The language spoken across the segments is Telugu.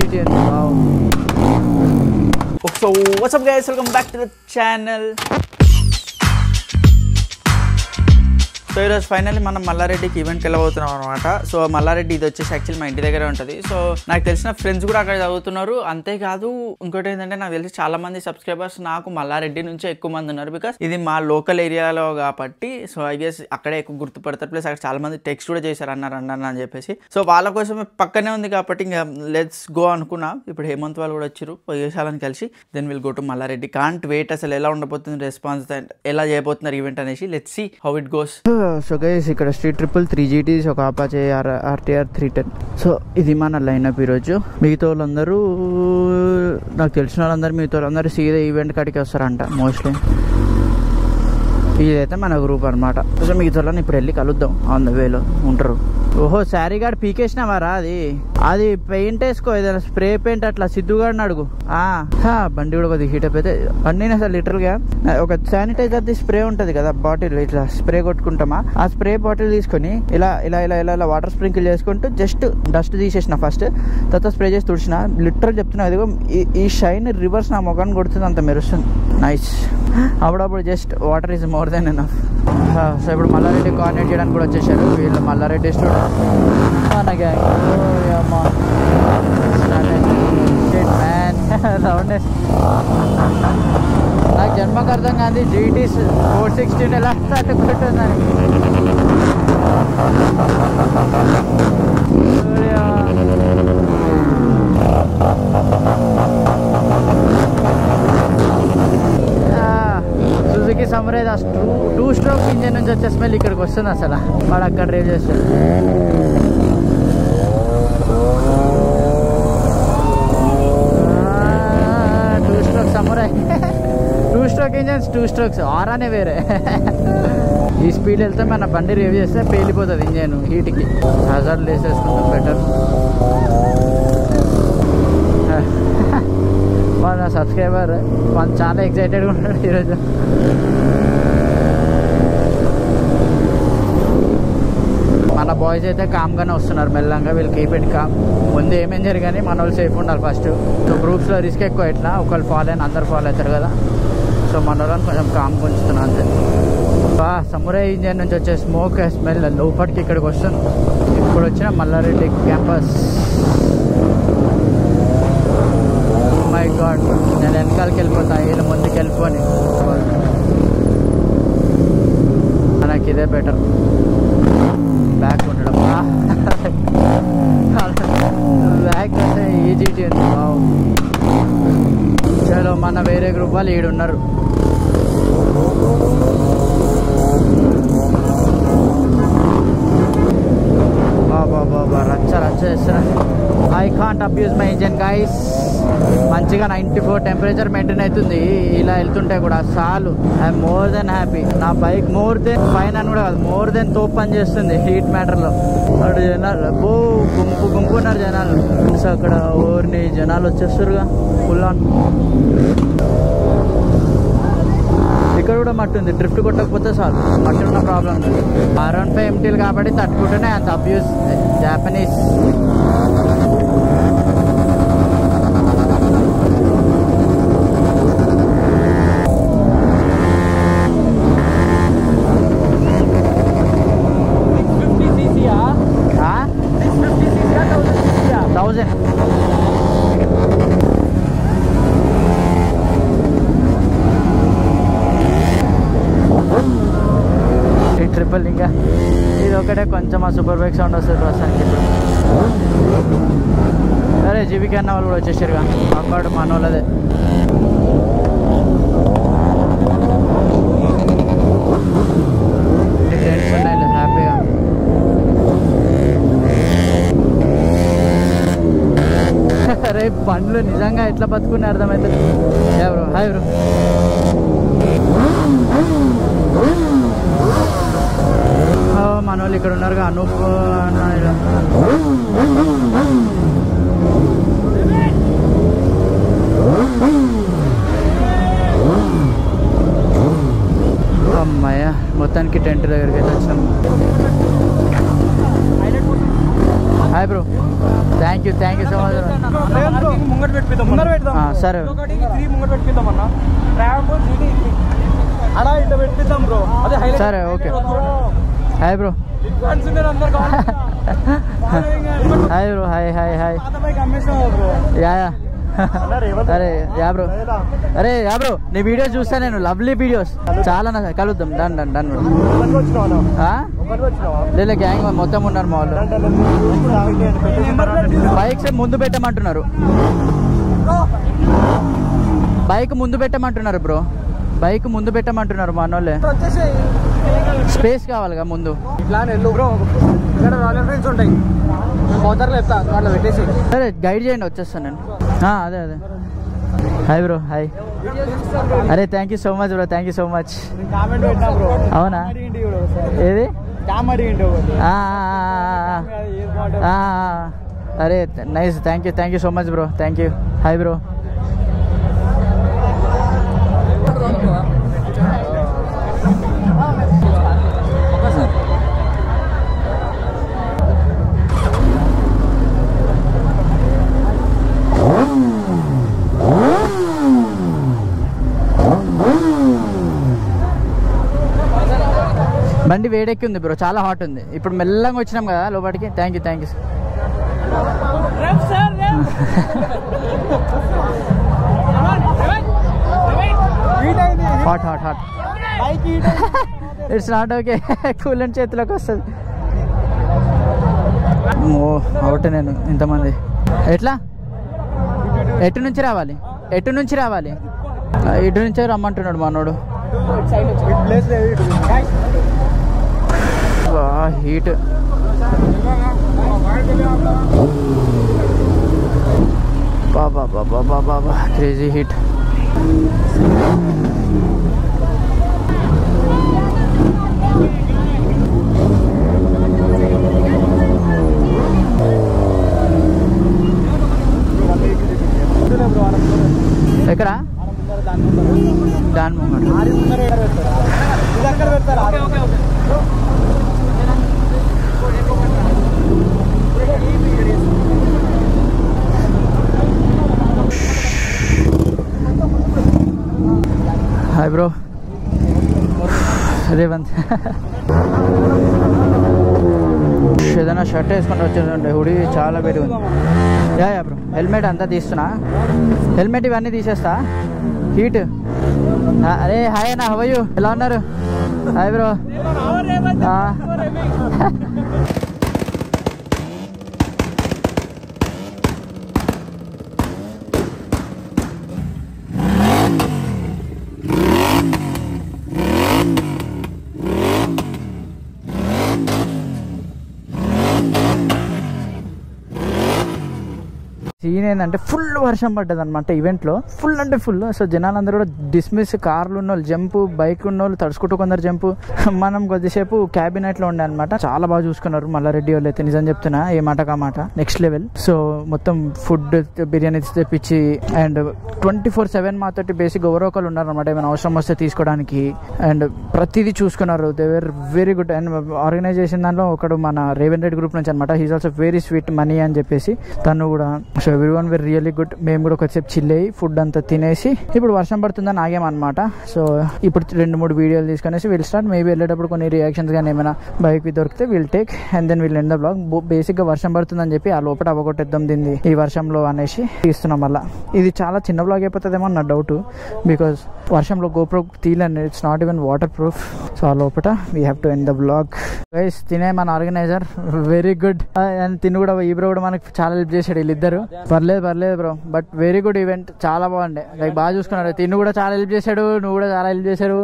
GT. Wow. So what's up guys, welcome back to the channel. So ఈరోజు ఫైనల్లీ మనం మల్లారెడ్డికి ఈవెంట్కి వెళ్ళబోతున్నాం అనమాట. సో మల్లారెడ్డి ఇది వచ్చేసి యాక్చువల్లీ మా ఇంటి దగ్గరే ఉంటుంది. సో నాకు తెలిసిన ఫ్రెండ్స్ కూడా అక్కడ చదువుతున్నారు. అంతేకాదు ఇంకోటి ఏంటంటే నాకు తెలిసి చాలా మంది సబ్స్క్రైబర్స్ నాకు మల్లారెడ్డి నుంచే ఎక్కువ మంది ఉన్నారు. బికాస్ ఇది మా లోకల్ ఏరియాలో కాబట్టి సో ఐ గెస్ అక్కడే ఎక్కువ గుర్తుపడతారు. ప్లస్ అక్కడ చాలా మంది టెక్స్ట్ కూడా చేశారు అన్నారు అని చెప్పేసి. సో వాళ్ళ కోసం పక్కనే ఉంది కాబట్టి ఇంకా లెట్స్ గో అనుకున్నా. ఇప్పుడు హేమంత్ వాళ్ళు కూడా వచ్చారు పోయేసాలని కలిసి. Then will go to Malla Reddy. Can't wait అసలు ఎలా ఉండబోతుంది రెస్పాన్స్, ఎలా చేయబోతున్నారు ఈవెంట్ అనేసి. Let's see how it goes. So guys ఇక్కడ స్ట్రీట్ ట్రిపుల్ 3 GTs, ఒక అపాచే RTR 310. సో ఇది మన లైనప్ ఈరోజు. మిగతా వాళ్ళందరూ నాకు తెలిసిన వాళ్ళందరూ మిగతా వాళ్ళందరూ సీదా ఈవెంట్ కాడికి వస్తారంట మోస్ట్లీ. ఇదైతే మన గ్రూప్ అనమాట. సో మిగతా వాళ్ళని ఇప్పుడు వెళ్ళి కలుద్దాం. ఆన్ ద వేలో ఉంటారు. ఓహో శారీ గార్డ్ పీకేసినావారా? అది పెయింట్ వేసుకో, ఏదైనా స్ప్రే పెయింట్ అట్లా సిద్ధుగాడిని అడుగు. బండి కూడా కొద్దిగా హీట్ అయిపోతే బండి అసలు లిటరల్గా ఒక శానిటైజర్ది స్ప్రే ఉంటుంది కదా బాటిల్, ఇట్లా స్ప్రే కొట్టుకుంటామా, ఆ స్ప్రే బాటిల్ తీసుకొని ఇలా ఇలా ఇలా ఇలా ఇలా వాటర్ స్ప్రింకిల్ చేసుకుంటూ జస్ట్ డస్ట్ తీసేసిన ఫస్ట్, తర్వాత స్ప్రే చేసి తుడిచిన. లిటరల్ చెప్తున్నా, ఇదిగో ఈ షైన్ రివర్స్ నా ముఖాన్ని కొడుతుంది, అంత మెరుస్తుంది. నైస్. అప్పుడప్పుడు just water is more than enough. So ఇప్పుడు మల్లారెడ్డి కోఆర్డినేట్ చేయడానికి కూడా వచ్చేసారు వీళ్ళు. మల్లారెడ్డి స్టూడెంట్ మన గ్యాంగ్. నాకు జన్మకు అర్థం కాదు GTs 416 ఎలా తట్టుకుంటుందని. సుజుకి సమ్రైజ్ 2 స్ట్రోక్ ఇంజన్ నుంచి వచ్చే స్మెల్ ఇక్కడికి వస్తుంది అసలు. వాడు అక్కడ డ్రైవ్ చేస్తాడు. 2 స్ట్రోక్ సమ్రై, 2 స్ట్రోక్ ఇంజన్స్, 2 స్ట్రోక్స్ ఆరానే వేరే. ఈ స్పీడ్ వెళ్తే మన బండి రేవ్ చేస్తే పేలిపోతుంది ఇంజన్ హీట్కి. హజార్డ్ వేసేసుకుంటాం బెటర్. మన సబ్స్క్రైబర్ వాళ్ళు చాలా ఎక్సైటెడ్గా ఉన్నాడు ఈరోజు. మన బాయ్స్ అయితే కామ్గానే వస్తున్నారు మెల్లంగా. వీళ్ళు కీప్ ఇట్ కామ్. ముందు ఏమేం జరిగాని మన వాళ్ళు సేఫ్ ఉండాలి ఫస్ట్. సో గ్రూప్స్లో రిస్క్ ఎక్కువ. ఇట్లా ఒకళ్ళు ఫాలో అయిన అందరు ఫాలో అవుతారు కదా. సో మన వాళ్ళని కొంచెం కామ్గా ఉంచుతున్నాను అంతే. సమురై ఇంజన్ నుంచి వచ్చే స్మోక్ స్మెల్ లోపలికి ఇక్కడికి వస్తుంది. ఇప్పుడు వచ్చిన మల్లారెడ్డి క్యాంపస్. మై గాడ్, నేను వెనకాలకి వెళ్ళిపోతా, వీళ్ళు ముందుకు వెళ్ళిపోని. మనకి ఇదే బెటర్, బ్యాక్ ఉండడం. బ్యాక్ అంటే ఈ GT ఉంది. చలో మన వేరే గ్రూప్ వాళ్ళు ఈడున్నారు. బాబా రచ్చ చేస్తున్నారు. I can't abuse my engine guys. మంచిగా 94 టెంపరేచర్ మెయింటైన్ అవుతుంది ఇలా వెళ్తుంటే కూడా. చాలు, ఐఎమ్ మోర్ దెన్ హ్యాపీ. నా బైక్ మోర్ దెన్ ఫైన్ అని కూడా కాదు, మోర్ దెన్ తోపు పని చేస్తుంది హీట్ మ్యాటర్లో. అక్కడ జనాలు గుంపు ఉన్నారు జనాలు. సో అక్కడ ఓర్ని జనాలు వచ్చేస్తారుగా ఫుల్ ఆన్. ఇక్కడ కూడా మట్టి ఉంది, డ్రిఫ్ట్ కొట్టకపోతే చాలు, మట్టి ఉన్న ప్రాబ్లం లేదు. R15 MTలు కాబట్టి తట్టుకుంటేనే అంత అబ్యూస్. Japanese triple. ఇంకా ఇది ఒకటే కొంచెం ఆ సూపర్ బైక్ సౌండ్ వస్తుంది ప్రస్తుతానికి. అరే జీవిక అన్న వాళ్ళు కూడా వచ్చేసారుగా. అక్కడ మన వాళ్ళదే. హ్యాపీగా అరే బండ్లు నిజంగా ఎట్లా బతుకునే అర్థమవుతుంది. ఎవరు హాయ్ బ్రో. మన వాళ్ళు ఇక్కడ ఉన్నారుగా. అనూప్ అమ్మాయ మొత్తానికి టెంట్ దగ్గరికి అయితే వచ్చాం. Hi bro, thank you so much. సరే సరే okay hi bro hi bro hi hi hi yeah అరే యా బ్రో అరే యా బ్రో నీ వీడియోస్ చూస్తా నేను లవ్లీ వీడియోస్ చాలా కలుద్దాం డన్ డన్ డన్ లేదా గ్యాంగ్ మొత్తం ఉన్నారు మా వాళ్ళు బైక్స్ ముందు పెట్టమంటున్నారు బైక్ ముందు పెట్టమంటున్నారు బ్రో బైక్ ముందు పెట్టమంటున్నారు మా వాళ్ళే స్పేస్ కావాలిగా ముందు సరే గైడ్ చేయండి వచ్చేస్తాను నేను అదే అదే హాయ్ బ్రో హాయ్ అరే thank you so much bro thank you so much అవునా ఏది అరే nice thank you so much bro thank you hi bro బండి వేడెక్కి ఉంది బ్రో చాలా హాట్ ఉంది ఇప్పుడు మెల్లగా వచ్చినాం కదా లోపలికి thank you hot hot hot it's not okay coolant చేతిలోకి వస్తుంది ఓ అవుట్ నేను ఇంతమంది ఎట్లా ఎటు నుంచి రావాలి ఇటు నుంచే రమ్మంటున్నాడు మనోడు హీట్ బాబా క్రేజీ హీట్ ఎక్కడ దాని హాయ్ బ్రో రేవంత్ ఏదైనా షర్ట్ వేసుకొని వచ్చేదండి హుడీ చాలా పెరిగింది యా బ్రో హెల్మెట్ అంతా తీస్తున్నా హెల్మెట్ ఇవన్నీ తీసేస్తా హీట్ అరే హాయ్ అన్న హౌ ఆర్ యు ఎలా ఉన్నారు హాయ్ బ్రో సీన్ ఏంటంటే ఫుల్ వర్షం పడ్డది అనమాట ఈవెంట్లో ఫుల్ అంటే ఫుల్ సో జనాలందరూ కూడా డిస్మిస్ కార్లు ఉన్న వాళ్ళు జంపు బైక్ ఉన్న వాళ్ళు తడుచుకుంటూ కొందరు జంపు మనం కొద్దిసేపు క్యాబినెట్ లో ఉండే అనమాట చాలా బాగా చూసుకున్నారు మల్లారెడ్డి వాళ్ళు అయితే నిజం చెప్తున్నా ఏ మాట కా మాట నెక్స్ట్ లెవెల్ సో మొత్తం ఫుడ్ బిర్యానీ తెప్పించి అండ్ 24/7 మాతోటి బేసిక్ ఎవరో ఒకరు ఉన్నారు అనమాట ఏమైనా అవసరం వస్తే తీసుకోవడానికి అండ్ ప్రతిదీ చూసుకున్నారు they were very good and organization దాంట్లో ఒకడు మన రేవెన్ రెడ్డి గ్రూప్ నుంచి అనమాట he's also very sweet money అని చెప్పేసి తను కూడా so everyone very really good మేము కూడా కొద్దిసేపు చిల్ అయ్యి ఫుడ్ అంతా తినేసి ఇప్పుడు వర్షం పడుతుందని ఆగామన్నమాట సో ఇప్పుడు 2-3 వీడియోలు తీసుకునేసి వీల్ స్టార్ట్ మేబీ వెళ్ళేటప్పుడు కొన్ని రియాక్షన్స్ కానీ ఏమైనా బైక్ దొరికితే we'll take and then we'll end the blog basic గా వర్షం పడుతుందని చెప్పి ఆ లోపల అవగొట్టేద్దాం దీన్ని ఈ వర్షంలో అనేసి తీస్తున్నాం మళ్ళీ ఇది చాలా చిన్న బ్లాగ్ అయిపోతుందేమో నా డౌట్ బికాస్ వర్షంలో గోప్రో తీయలేండి it's not even waterproof so ఆ లోపల we have to end the vlog guys తినే మన ఆర్గనైజర్ వెరీ గుడ్ అండ్ తిని కూడా ఈ బ్రో కూడా మనకి చాలా హెల్ప్ చేశాడు వీళ్ళిద్దరు పర్లేదు bro but very good event చాలా బాగుండే లైక్ బాగా చూసుకున్నారు తిని కూడా చాలా హెల్ప్ చేశాడు నువ్వు కూడా చాలా హెల్ప్ చేశారు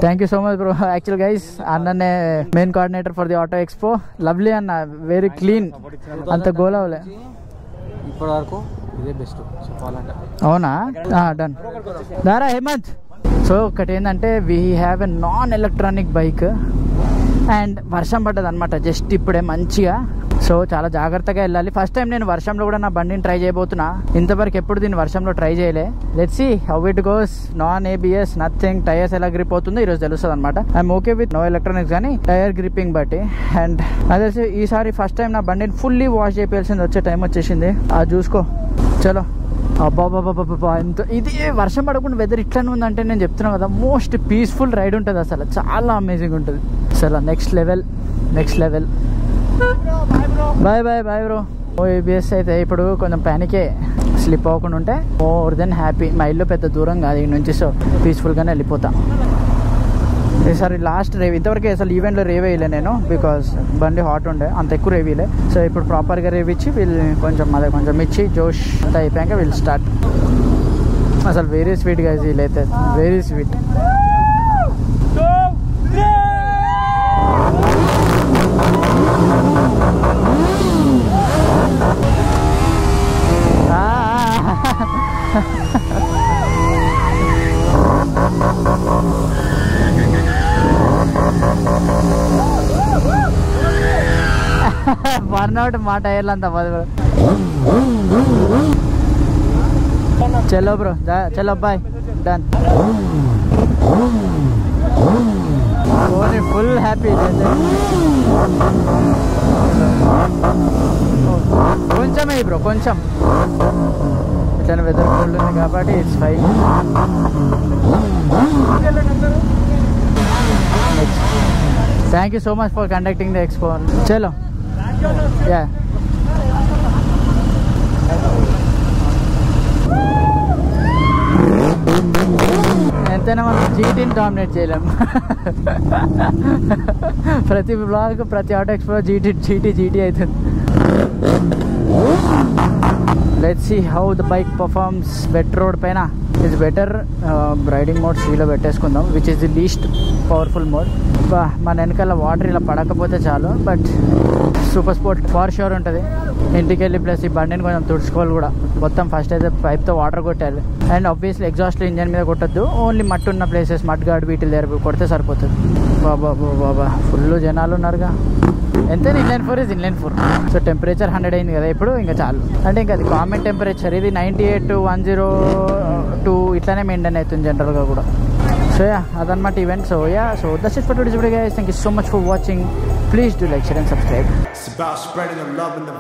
thank you so much bro actual guys అన్ననే main coordinator for the auto expo lovely అన్న వెరీ క్లీన్ అంత గోల్ అవ్వలే ఇప్పటి వరకు ఇదే బెస్ట్ చెప్పాలంటే అవునా డన్ దారా హేమంత్ సో ఒకటి ఏంటంటే we have a non electronic bike and వర్షం పడ్డది అనమాట జస్ట్ ఇప్పుడే మంచిగా. సో చాలా జాగ్రత్తగా వెళ్ళాలి. ఫస్ట్ టైం నేను వర్షంలో కూడా నా బండిని ట్రై చేయబోతున్నా. ఇంతవరకు ఎప్పుడు దీన్ని వర్షంలో ట్రై చేయలే. Let's see how it goes. Non ABS nothing. Tyres ఎలా గ్రిప్ అవుతుందో ఈరోజు తెలుస్తుంది అనమాట. I'm okay with no electronics కానీ టైర్ గ్రిప్పింగ్ బట్టి. అండ్ అదే ఈసారి ఫస్ట్ టైం నా బండిని ఫుల్లీ వాష్ చేయాల్సింది వచ్చే టైం వచ్చేసింది. అది చూసుకో. చలో. అబ్బాబాబాబాబా ఎంత ఇది వర్షం పడకుండా వెదర్ ఇట్లానే ఉందంటే నేను చెప్తున్నాను కదా, మోస్ట్ పీస్ఫుల్ రైడ్ ఉంటుంది అసలు. చాలా అమేజింగ్ ఉంటుంది అసలు. Next level. Boy bro. ABS అయితే ఇప్పుడు కొంచెం ప్యానికే. స్లిప్ అవ్వకుండా ఉంటే మోర్ దెన్ హ్యాపీ. మా ఇల్లు పెద్ద దూరం కాదు ఈ నుంచి, సో పీస్ఫుల్గానే వెళ్ళిపోతా. ఈసారి లాస్ట్ రేవ్ ఇంతవరకు అసలు ఈవెంట్లో రేవ్ వేయలే నేను, బికాస్ బండి హాట్ ఉండే, అంత ఎక్కువ రేవ్ వేయలే. సో ఇప్పుడు ప్రాపర్గా రేవ్ ఇచ్చి వీళ్ళు కొంచెం ఇచ్చి జోష్ అంతా అయిపోయాక వీళ్ళు స్టార్ట్. అసలు వెరీ స్వీట్ గా వీళ్ళైతే, వెరీ స్వీట్. బర్న్అవుట్ మా టైర్లు అంతా చలో బ్రో, చలో బాయ్, డన్. Full happy. కొంచెమే బ్రో, కొంచెం ఇట్లా వెదర్ కూల్ ఉంది కాబట్టి it's fine. Thank you so much for conducting the expo. చలో. యా ఎంతైనా మనం జీటీని డామినేట్ చేయలేము. ప్రతి బ్లాగ్, ప్రతి ఆటో ఎక్స్పో జీటీ అవుతుంది. Let's see how the bike performs wet road పైన. ఇట్స్ బెటర్ రైడింగ్ మోడ్ సీలో పెట్టేసుకుందాం, which is the least powerful mode. మన వెనకాల వాటర్ ఇలా పడకపోతే చాలు, but super sport far sure ఉంటుంది. ఇంటికి వెళ్ళి ప్లస్ ఈ బండిని కొంచెం తుడుచుకోవాలి కూడా. మొత్తం ఫస్ట్ అయితే పైప్తో వాటర్ కొట్టాలి. అండ్ ఆబ్వియస్లీ ఎగ్జాస్ట్లో ఇంజన్ మీద కొట్టద్దు, ఓన్లీ మట్టి ఉన్న ప్లేసెస్, మడ్ గార్డ్ వీటి దగ్గర కొడితే సరిపోతుంది. బాబా ఫుల్ జనాలు ఉన్నారుగా. ఎంతైనా inline 4 is inline 4. So temperature 100 అయింది కదా ఇప్పుడు, ఇంకా చాలు. అంటే ఇంకా అది కామన్ టెంపరేచర్. ఇది 98 to 102 ఇట్లానే మెయింటైన్ అవుతుంది జనరల్గా కూడా. సో యా అదనమాట event. So that's it for today's video guys. Thank you so much for watching. Please do like, share and subscribe. It's about spreading the love and the